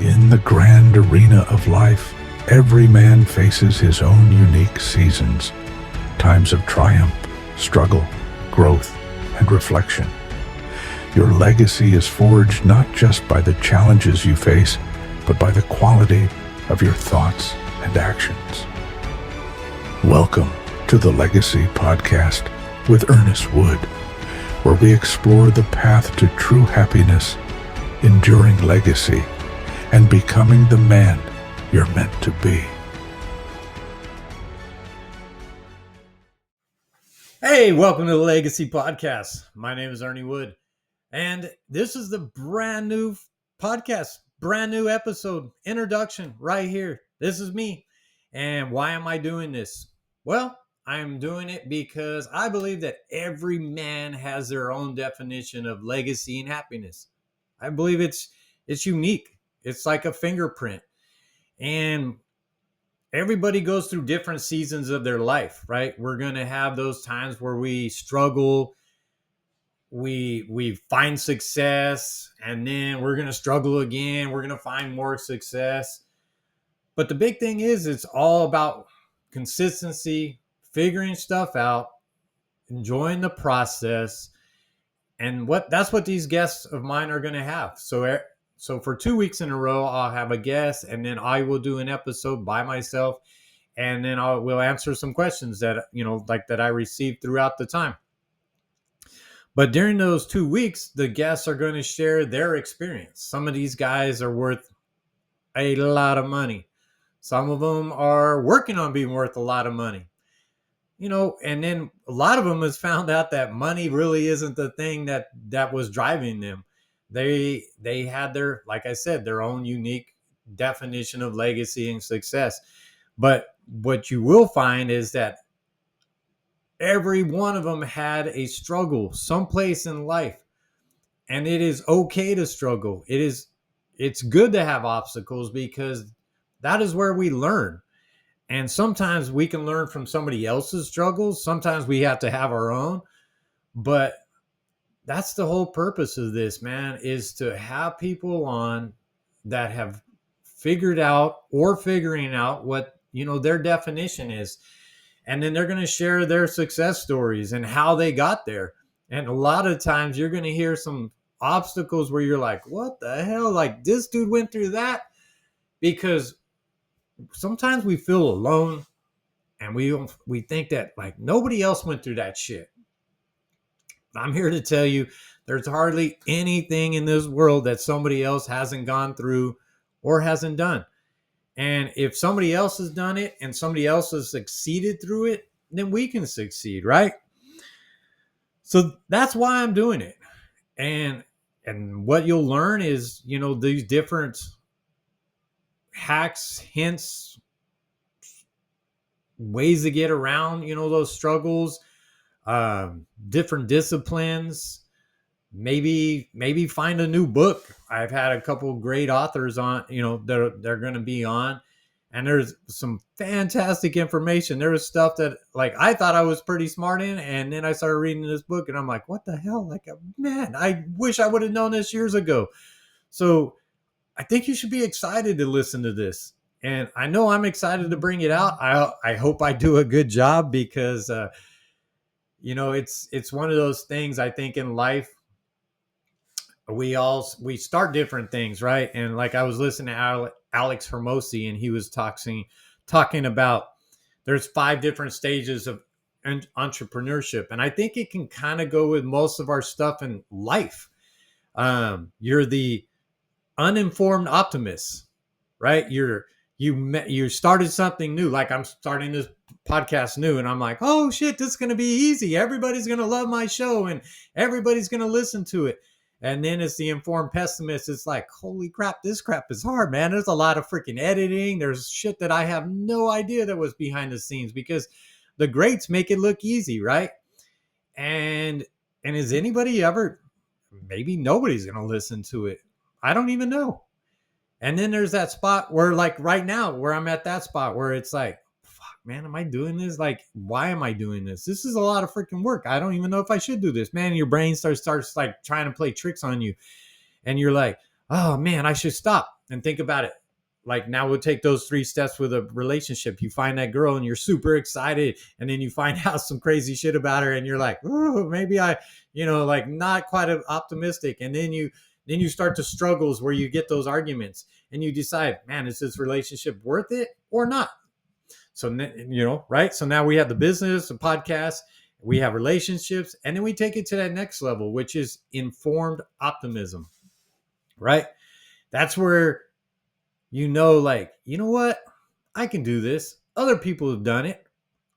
In the grand arena of life, every man faces his own unique seasons, times of triumph, struggle, growth, and reflection. Your legacy is forged not just by the challenges you face, but by the quality of your thoughts and actions. Welcome to the Legacy Podcast with Ernest Wood, where we explore the path to true happiness, enduring legacy, and becoming the man you're meant to be. Hey, welcome to the Legacy Podcast. My name is Ernie Wood, and this is the brand new podcast, brand new episode, introduction right here. This is me. And why am I doing this? Well, I'm doing it because I believe that every man has their own definition of legacy and happiness. I believe it's unique. It's like a fingerprint. And everybody goes through different seasons of their life, right? We're going to have those times where we struggle, we find success, and then we're going to struggle again. We're going to find more success. But the big thing is it's all about consistency, figuring stuff out, enjoying the process. And that's what these guests of mine are going to have. So for 2 weeks in a row, I'll have a guest, and then I will do an episode by myself, and then we'll answer some questions that that I received throughout the time. But during those 2 weeks, the guests are going to share their experience. Some of these guys are worth a lot of money. Some of them are working on being worth a lot of money. And then a lot of them has found out that money really isn't the thing that was driving them. They had like I said, their own unique definition of legacy and success. But what you will find is that every one of them had a struggle someplace in life. And it is okay to struggle. It's good to have obstacles because that is where we learn. And sometimes we can learn from somebody else's struggles. Sometimes we have to have our own. But that's the whole purpose of this, man, is to have people on that have figured out or figuring out what, their definition is. And then they're going to share their success stories and how they got there. And a lot of times you're going to hear some obstacles where you're like, what the hell? Like, this dude went through that? Because sometimes we feel alone, and we think that like nobody else went through that shit. I'm here to tell you there's hardly anything in this world that somebody else hasn't gone through or hasn't done. And if somebody else has done it and somebody else has succeeded through it, then we can succeed, right? So that's why I'm doing it. And what you'll learn is, these different hacks, hints, ways to get around, those struggles, different disciplines, maybe find a new book. I've had a couple great authors on, they're going to be on, and there's some fantastic information. There was stuff that like I thought I was pretty smart in, and then I started reading this book and I'm like, what the hell? Like, man, I wish I would have known this years ago. So I think you should be excited to listen to this. And I know I'm excited to bring it out. I hope I do a good job because, it's one of those things I think in life, we start different things, right? And like I was listening to Alex Hermosi, and he was talking about there's 5 different stages of entrepreneurship. And I think it can kind of go with most of our stuff in life. You're the uninformed optimist, right? You started something new. Like I'm starting this podcast new, and I'm like, oh shit, this is going to be easy. Everybody's going to love my show and everybody's going to listen to it. And then it's the informed pessimist. It's like, holy crap, this crap is hard, man. There's a lot of freaking editing. There's shit that I have no idea that was behind the scenes because the greats make it look easy, right? And is anybody ever, maybe nobody's going to listen to it. I don't even know. And then there's that spot where like right now where I'm at that spot where it's like, fuck, man, am I doing this? Like, why am I doing this? This is a lot of freaking work. I don't even know if I should do this, man. Your brain starts like trying to play tricks on you. And you're like, oh man, I should stop and think about it. Like now we'll take those 3 steps with a relationship. You find that girl and you're super excited, and then you find out some crazy shit about her and you're like, oh, maybe I, like not quite optimistic. And then you start the struggles where you get those arguments and you decide, man, is this relationship worth it or not? So, right? So now we have the business, the podcast, we have relationships, and then we take it to that next level, which is informed optimism, right? That's where like, you know what? I can do this. Other people have done it.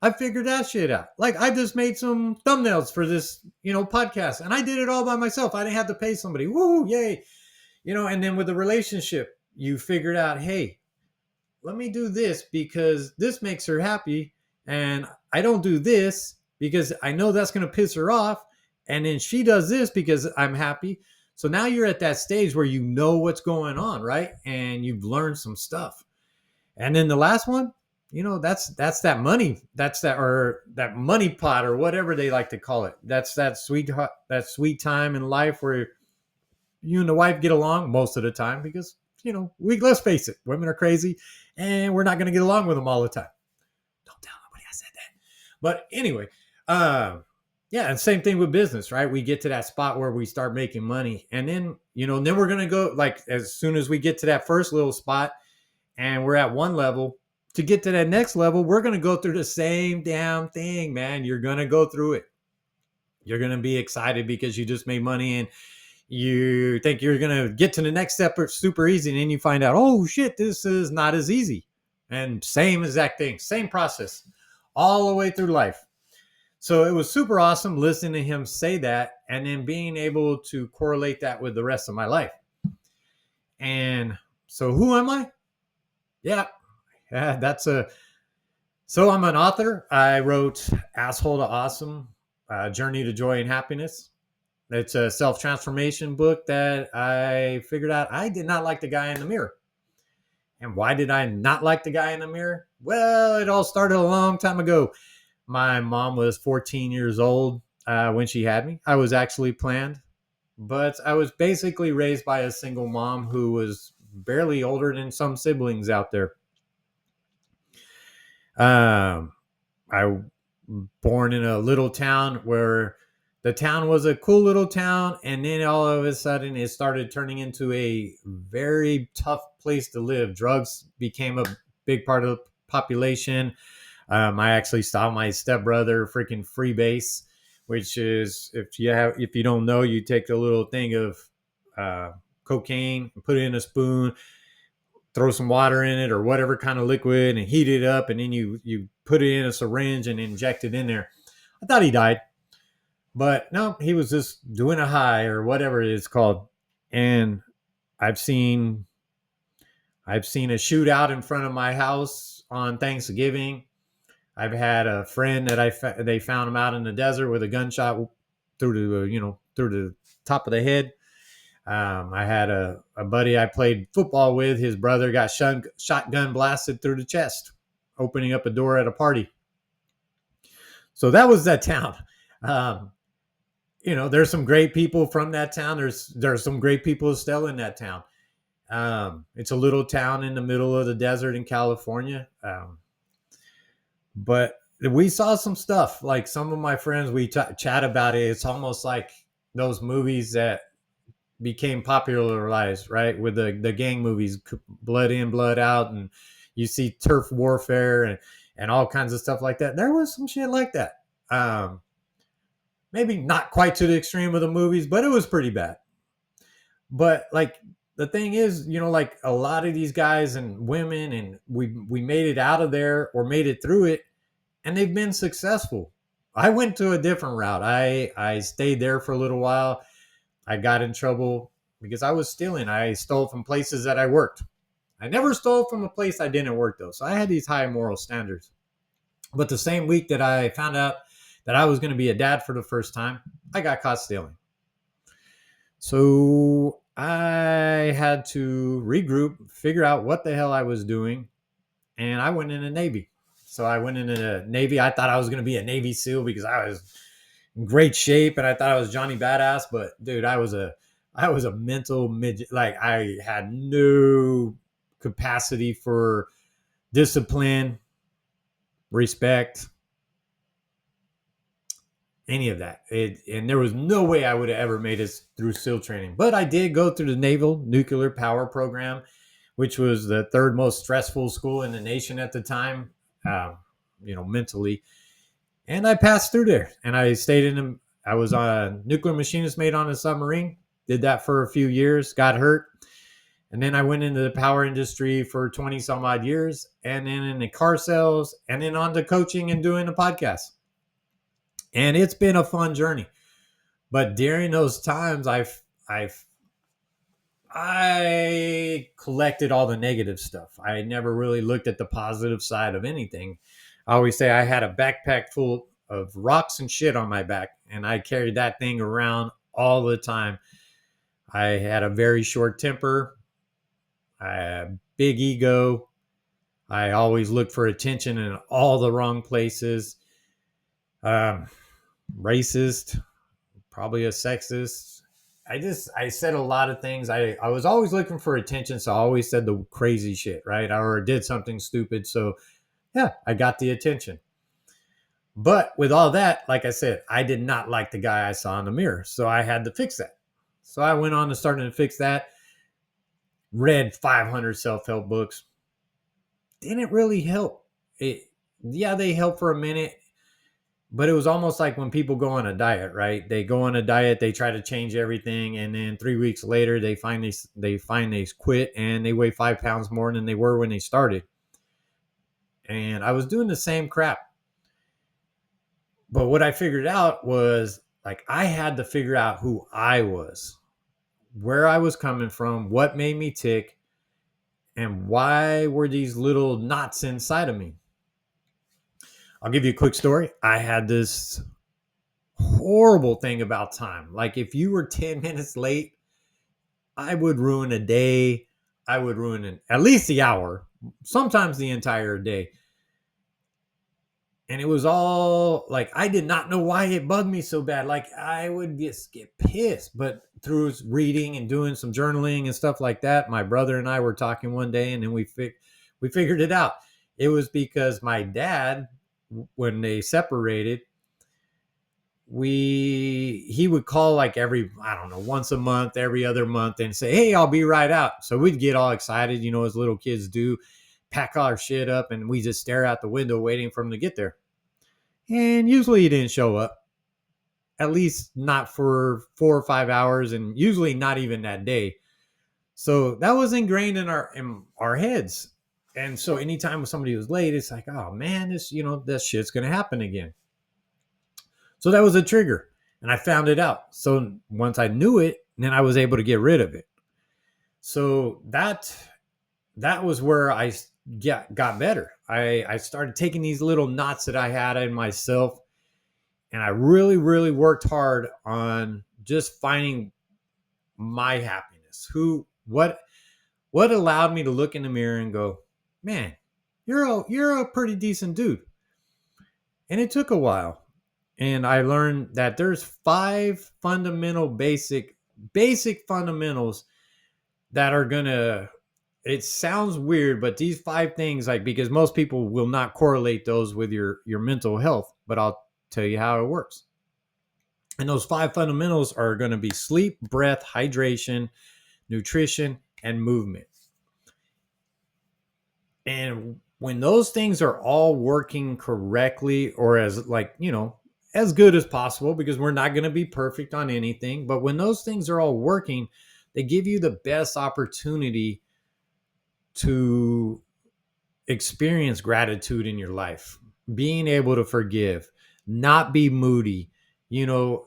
I figured that shit out. Like I just made some thumbnails for this, podcast, and I did it all by myself. I didn't have to pay somebody. Woo, yay. And then with the relationship, you figured out, hey, let me do this because this makes her happy. And I don't do this because I know that's going to piss her off. And then she does this because I'm happy. So now you're at that stage where you know what's going on, right? And you've learned some stuff. And then the last one, that's that money. That's that money pot or whatever they like to call it. That's that sweet time in life where you and the wife get along most of the time because let's face it, women are crazy, and we're not going to get along with them all the time. Don't tell nobody I said that. But anyway, yeah, and same thing with business, right? We get to that spot where we start making money, and then then we're going to go, like, as soon as we get to that first little spot and we're at one level, to get to that next level, we're going to go through the same damn thing, man. You're going to go through it. You're going to be excited because you just made money, and you think you're going to get to the next step super easy, and then you find out, oh shit, this is not as easy. And same exact thing, same process all the way through life. So it was super awesome listening to him say that, and then being able to correlate that with the rest of my life. And so who am I? Yeah, so I'm an author. I wrote Asshole to Awesome, Journey to Joy and Happiness. It's a self-transformation book that I figured out I did not like the guy in the mirror. And why did I not like the guy in the mirror? Well, it all started a long time ago. My mom was 14 years old when she had me. I was actually planned, but I was basically raised by a single mom who was barely older than some siblings out there. I was born in a little town where the town was a cool little town, and then all of a sudden it started turning into a very tough place to live. Drugs became a big part of the population. I actually saw my stepbrother freaking freebase, which is, if you don't know, you take a little thing of cocaine, put it in a spoon, throw some water in it or whatever kind of liquid, and heat it up, and then you put it in a syringe and inject it in there. I thought he died. But no, he was just doing a high or whatever it is called. And I've seen a shootout in front of my house on Thanksgiving. I've had a friend that they found him out in the desert with a gunshot through the top of the head. I had a buddy I played football with. His brother got shotgun blasted through the chest, opening up a door at a party. So that was that town. There's some great people from that town. There's some great people still in that town. It's a little town in the middle of the desert in California. But we saw some stuff. Like some of my friends, we chat about it. It's almost like those movies that became popularized, right? With the gang movies, Blood In, Blood Out, and you see turf warfare and all kinds of stuff like that. There was some shit like that. Maybe not quite to the extreme of the movies, but it was pretty bad. But like the thing is, like a lot of these guys and women, and we made it out of there or made it through it, and they've been successful. I went to a different route. I stayed there for a little while. I got in trouble because I was stealing. I stole from places that I worked. I never stole from a place I didn't work, though. So I had these high moral standards. But the same week that I found out that I was going to be a dad for the first time, I got caught stealing. So I had to regroup, figure out what the hell I was doing, and I went in the Navy. So I went into the Navy. I thought I was going to be a Navy SEAL because I was in great shape and I thought I was Johnny Badass. But dude, I was a I was a mental midget. Like I had no capacity for discipline, respect, any of that. And there was no way I would have ever made it through SEAL training. But I did go through the Naval Nuclear Power Program, which was the third most stressful school in the nation at the time, mentally. And I passed through there, and I stayed in them. I was a nuclear machinist mate on a submarine. Did that for a few years, got hurt. And then I went into the power industry for 20 some odd years, and then in the car sales, and then on to coaching and doing the podcast. And it's been a fun journey. But during those times, I collected all the negative stuff. I never really looked at the positive side of anything. I always say I had a backpack full of rocks and shit on my back, and I carried that thing around all the time. I had a very short temper, I had a big ego. I always looked for attention in all the wrong places. Um, Racist, probably a sexist. I said a lot of things. I was always looking for attention, so I always said the crazy shit, right? Or did something stupid. So yeah, I got the attention. But with all that, like I said, I did not like the guy I saw in the mirror. So I had to fix that. So I went on to starting to fix that, read 500 self-help books. Didn't really help. Yeah, they help for a minute. But it was almost like when people go on a diet, right? They go on a diet, they try to change everything, and then 3 weeks later, they finally quit, and they weigh 5 pounds more than they were when they started. And I was doing the same crap, but what I figured out was like I had to figure out who I was, where I was coming from, what made me tick, and why were these little knots inside of me. I'll give you a quick story. I had this horrible thing about time. Like if you were 10 minutes late, I would ruin a day. I would ruin at least the hour, sometimes the entire day. And it was all like, I did not know why it bugged me so bad. Like I would just get pissed. But through reading and doing some journaling and stuff like that, my brother and I were talking one day, and then we figured it out. It was because my dad, when they separated, he would call like every, I don't know, once a month, every other month, and say, hey, I'll be right out. So we'd get all excited, as little kids do, pack our shit up, and we just stare out the window waiting for him to get there. And usually he didn't show up, at least not for 4 or 5 hours, and usually not even that day. So that was ingrained in our heads. And so anytime somebody was late, it's like, oh man, this shit's gonna happen again. So that was a trigger, and I found it out. So once I knew it, then I was able to get rid of it. So that was where I got better. I started taking these little knots that I had in myself, and I really, really worked hard on just finding my happiness. What allowed me to look in the mirror and go, man, you're a pretty decent dude. And it took a while. And I learned that there's 5 fundamental basic fundamentals that are gonna, it sounds weird, but these 5 things, like, because most people will not correlate those with your mental health, but I'll tell you how it works. And those 5 fundamentals are going to be sleep, breath, hydration, nutrition, and movement. And when those things are all working correctly, or as as good as possible, because we're not going to be perfect on anything, but when those things are all working, they give you the best opportunity to experience gratitude in your life, being able to forgive, not be moody, feel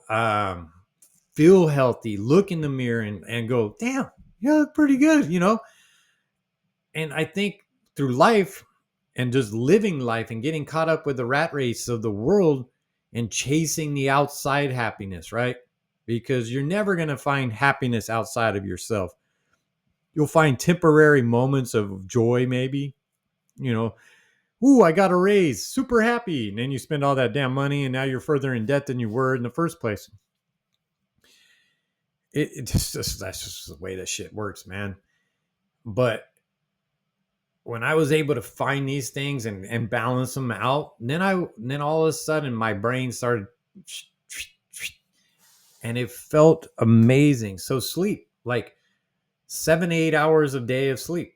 healthy, look in the mirror and go, damn, you look pretty good, And I think through life and just living life and getting caught up with the rat race of the world and chasing the outside happiness, right? Because you're never going to find happiness outside of yourself. You'll find temporary moments of joy, maybe, ooh, I got a raise, super happy. And then you spend all that damn money, and now you're further in debt than you were in the first place. that's just the way that shit works, man. But when I was able to find these things and balance them out, then all of a sudden my brain started, and it felt amazing. So sleep, like 7 to 8 hours a day of sleep.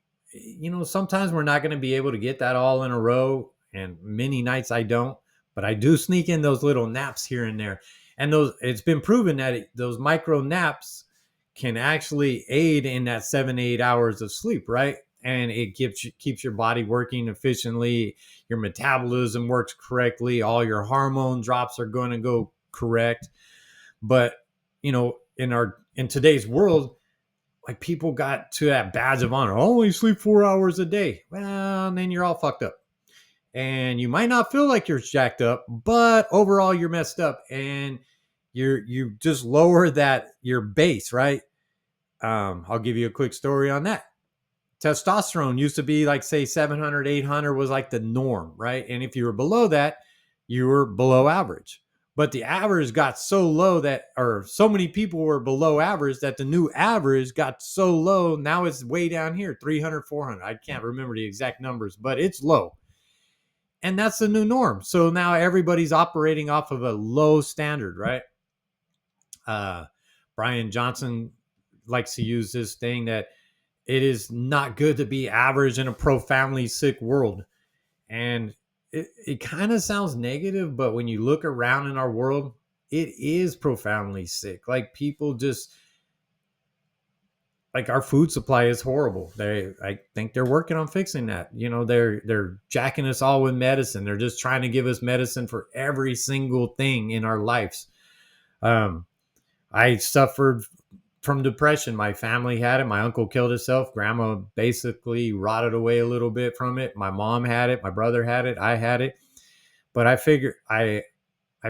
Sometimes we're not going to be able to get that all in a row, and many nights I don't, but I do sneak in those little naps here and there. And it's been proven that those micro naps can actually aid in that 7 to 8 hours of sleep, right? And it keeps your body working efficiently. Your metabolism works correctly. All your hormone drops are going to go correct. But in today's world, like, people got to that badge of honor. Only sleep 4 hours a day. Well, then you're all fucked up. And you might not feel like you're jacked up, but overall you're messed up, and you just lower that your base, right? I'll give you a quick story on that. Testosterone used to be like, say, 700, 800 was like the norm, right? And if you were below that, you were below average. But the average got so low or so many people were below average, that the new average got so low. Now it's way down here, 300, 400. I can't remember the exact numbers, but it's low. And that's the new norm. So now everybody's operating off of a low standard, right? Uh, Brian Johnson likes to use this thing that it is not good to be average in a profoundly sick world. And it kind of sounds negative, but when you look around in our world, it is profoundly sick. Like, people just, like, our food supply is horrible. I think they're working on fixing that. They're jacking us all with medicine. They're just trying to give us medicine for every single thing in our lives. I suffered from depression. My family had it. My uncle killed himself. Grandma basically rotted away a little bit from it. My mom had it. My brother had it. I had it. But I figured I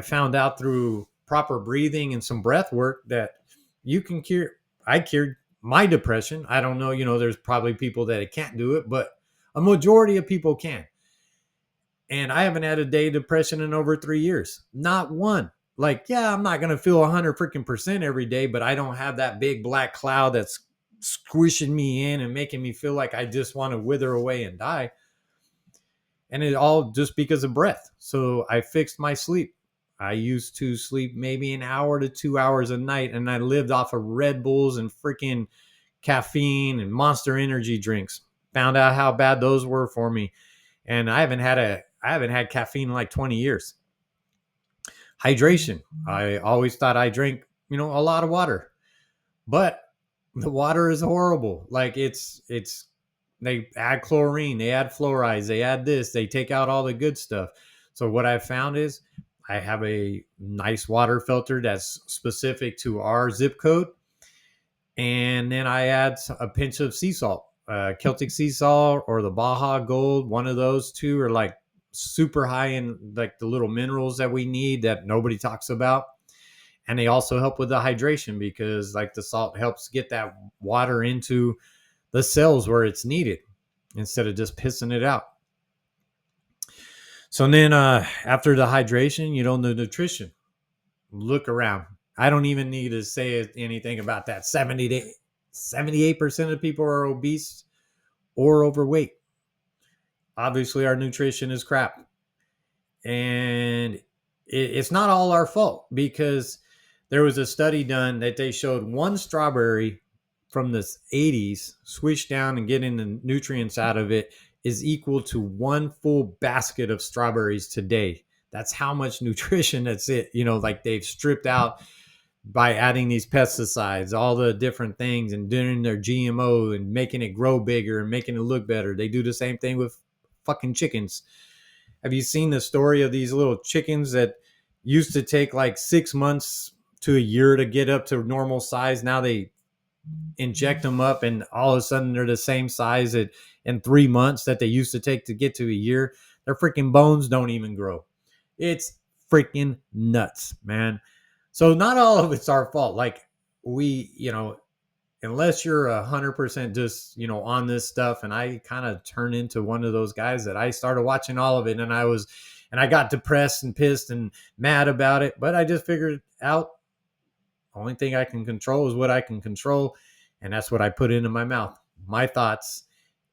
found out through proper breathing and some breath work that you can cure. I cured my depression. I don't know, there's probably people that it can't do it, but a majority of people can. And I haven't had a day of depression in over 3 years. Not one. Like, yeah, I'm not going to feel 100% every day, but I don't have that big black cloud that's squishing me in and making me feel like I just want to wither away and die. And it all just because of breath. So I fixed my sleep. I used to sleep maybe an hour to 2 hours a night, and I lived off of Red Bulls and freaking caffeine and Monster energy drinks. Found out how bad those were for me. And I haven't had caffeine in like 20 years. Hydration. I always thought I drank, a lot of water. But the water is horrible. Like, they add chlorine, they add fluorides, they add this, they take out all the good stuff. So what I found is I have a nice water filter that's specific to our zip code. And then I add a pinch of sea salt, Celtic sea salt or the Baja Gold. One of those two are like super high in like the little minerals that we need that nobody talks about. And they also help with the hydration, because like the salt helps get that water into the cells where it's needed instead of just pissing it out. So then after the hydration, the nutrition. Look around. I don't even need to say anything about that. 78% of people are obese or overweight. Obviously, our nutrition is crap. And it's not all our fault, because there was a study done that they showed one strawberry from the 80s swish down and getting the nutrients out of it is equal to one full basket of strawberries today. That's how much nutrition that's it. Like, they've stripped out by adding these pesticides, all the different things, and doing their GMO and making it grow bigger and making it look better. They do the same thing with fucking chickens. Have you seen the story of these little chickens that used to take like 6 months to a year to get up to normal size? Now they inject them up, and all of a sudden they're the same size in 3 months that they used to take to get to a year. Their freaking bones don't even grow. It's freaking nuts, man. So not all of it's our fault. Like, we, unless you're 100% just, on this stuff. And I kind of turned into one of those guys that I started watching all of it, and I got depressed and pissed and mad about it. But I just figured out Only thing I can control is what I can control. And that's what I put into my mouth, my thoughts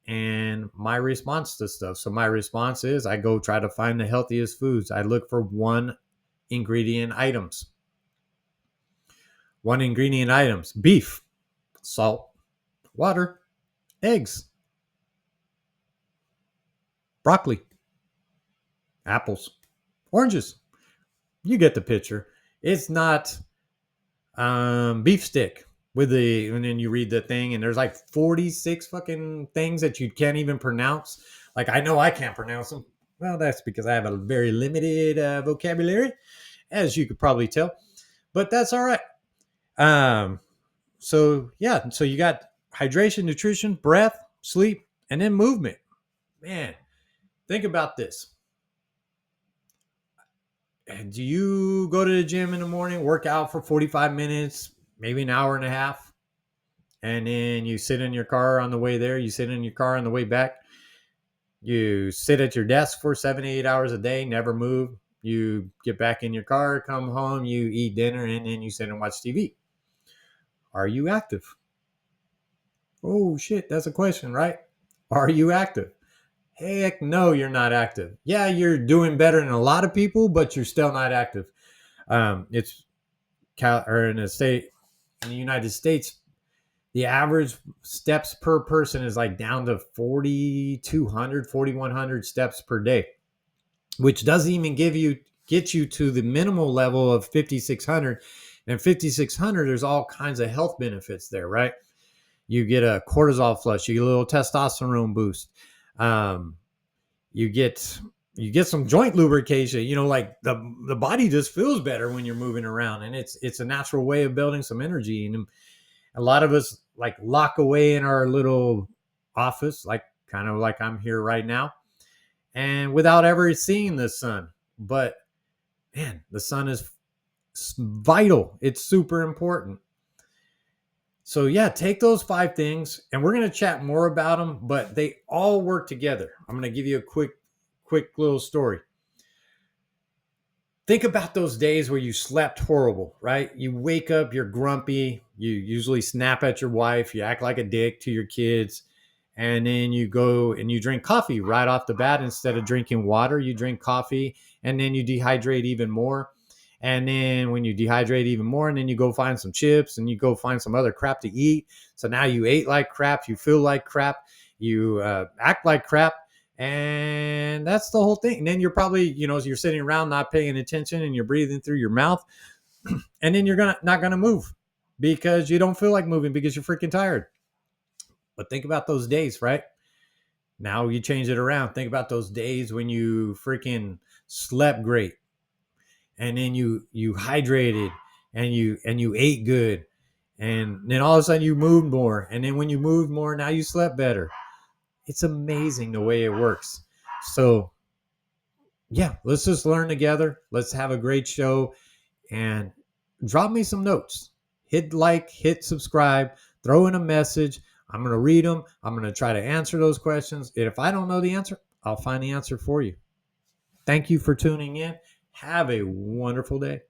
and my response to stuff. So my response is I go try to find the healthiest foods. I look for one ingredient items. One ingredient items: beef, salt, water, eggs, broccoli, apples, oranges. You get the picture. It's not beef stick with the, and then you read the thing and there's like 46 fucking things that you can't even pronounce. Like, I know I can't pronounce them. Well, that's because I have a very limited vocabulary, as you could probably tell, but that's all right. um so yeah, so you got hydration, nutrition, breath, sleep, and then movement. Man, think about this. Do you go to the gym in the morning, work out for 45 minutes, maybe an hour and a half, and then you sit in your car on the way there, you sit in your car on the way back, you sit at your desk for 7 to 8 hours a day, never move, you get back in your car, come home, you eat dinner, and then you sit and watch TV? Are you active? Oh shit, that's a question, right? Are you active? Heck no, you're not active. Yeah, you're doing better than a lot of people, but you're still not active. It's or in the state, in the United States, the average steps per person is like down to 4,200, 4,100 steps per day, which doesn't even get you to the minimal level of 5,600. And 5,600, there's all kinds of health benefits there, right? You get a cortisol flush, you get a little testosterone boost. Um, you get some joint lubrication. Like the body just feels better when you're moving around, and it's a natural way of building some energy. And a lot of us like lock away in our little office, like kind of like I'm here right now, and without ever seeing the sun. But man, the sun is vital. It's super important. So yeah, take those 5 things, and we're going to chat more about them, but they all work together. I'm going to give you a quick little story. Think about those days where you slept horrible, right? You wake up, you're grumpy, you usually snap at your wife, you act like a dick to your kids, and then you go and you drink coffee right off the bat. Instead of drinking water, you drink coffee, and then you dehydrate even more. And then when you dehydrate even more, and then you go find some chips and you go find some other crap to eat. So now you ate like crap, you feel like crap, you act like crap, and that's the whole thing. And then you're probably, you're sitting around not paying attention, and you're breathing through your mouth, and then you're not gonna move because you don't feel like moving because you're freaking tired. But think about those days, right? Now you change it around. Think about those days when you freaking slept great, and then you hydrated, and you ate good, and then all of a sudden you moved more, and then when you moved more, now you slept better. It's amazing the way it works. So yeah, let's just learn together. Let's have a great show, and drop me some notes. Hit like, hit subscribe, throw in a message. I'm going to read them. I'm going to try to answer those questions. And if I don't know the answer, I'll find the answer for you. Thank you for tuning in. Have a wonderful day.